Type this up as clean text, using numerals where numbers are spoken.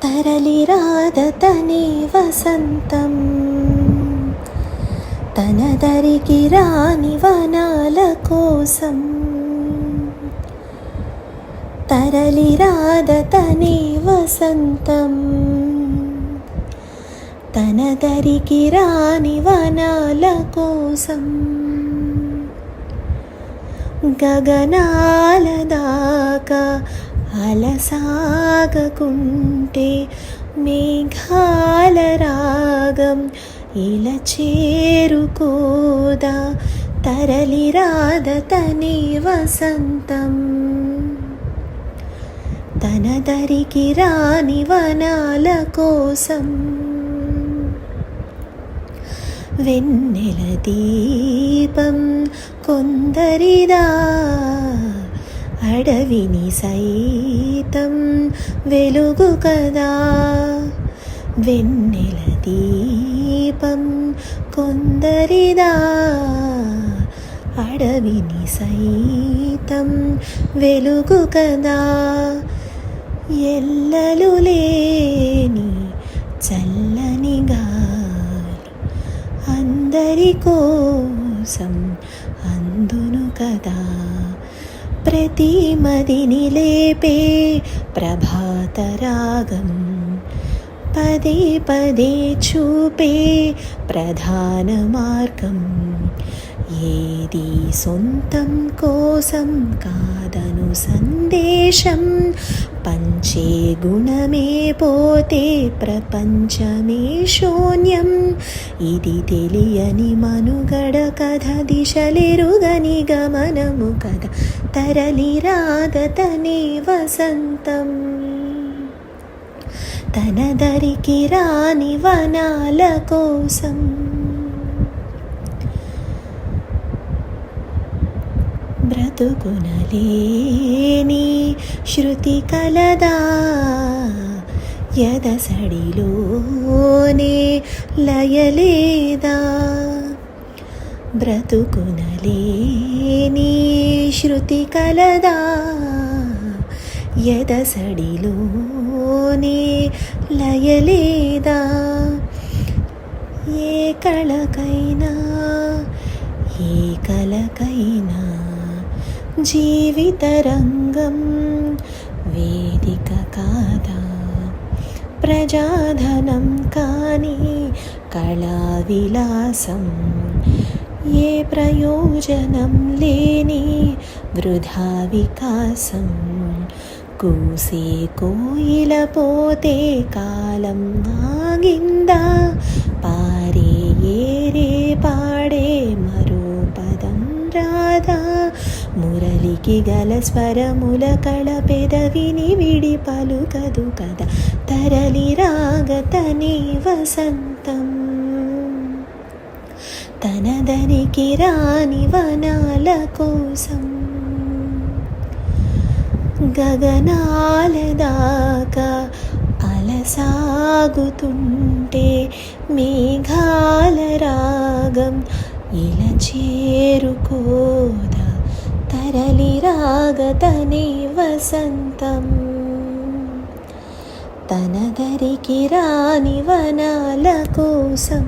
తరలిరాదతనే వసంతం, తన దరికి రాని వనాల కోసం. తరలిరాదతనే వసంతం, తన దరికి రాని వనాల కోసం. గగనాల దాకా అలసాగకుంటే మేఘాల రాగం ఇలా చేరుకోదా. తరలిరాదతనే వసంతం, తన దరికి రాని వనాల కోసం. వెన్నెల దీపం కొందరిదా, అడవిని సైతం వెలుగు కదా. వెన్నెల దీపం కొందరిదా, అడవిని సైతం వెలుగు కదా. ఎల్లలు లేని చల్లని గాలి అందరి కోసం అందును కదా. ప్రతి మదిని లేపే ప్రభాత రాగం పదే పదే చూపే ప్రధాన మార్గం. ఏది సొంతం కోసం కాదను సందేశం, పంచే గుణమే పోతే ప్రపంచమే శూన్యం. ఇది తెలియని మనుగడ కథ, దిశలెరుగని గమనము కథ. తరలిరాదతనే వసంతం, తన దరికి రాని వనాల కోసం. బ్రతుకునలేని శృతి కలదా, ఎదసడిలోనే లయలేదా. బ్రతుకునలేని శృతి కలదా, ఎదసడిలోనే లయలేదా. ఏ కళకైనా ఏ కలకైనా జీవిత రంగం వేదిక కాదా. ప్రజాధనం కానీ కళా విలాసం ఏ ప్రయోజనం లేని వృధా వికాసం. కూసే కోయిల పోతే కాలం ఆగిందా, పారే ఏరే పాడే మరో పదం రాదా. మురళికి గల స్వరముల కళ పెదవిని విడి పలుకదు కదా. తరలిరాగతనే వసంతం, తన దరికి రాని వనాల కోసం. గగనాల దాకా అలసాగుతుంటే మేఘాల రాగం ఇలా చేరుకోదా. తరలిరాగతనే వసంతం, తన దరికి రాని వనాల కోసం.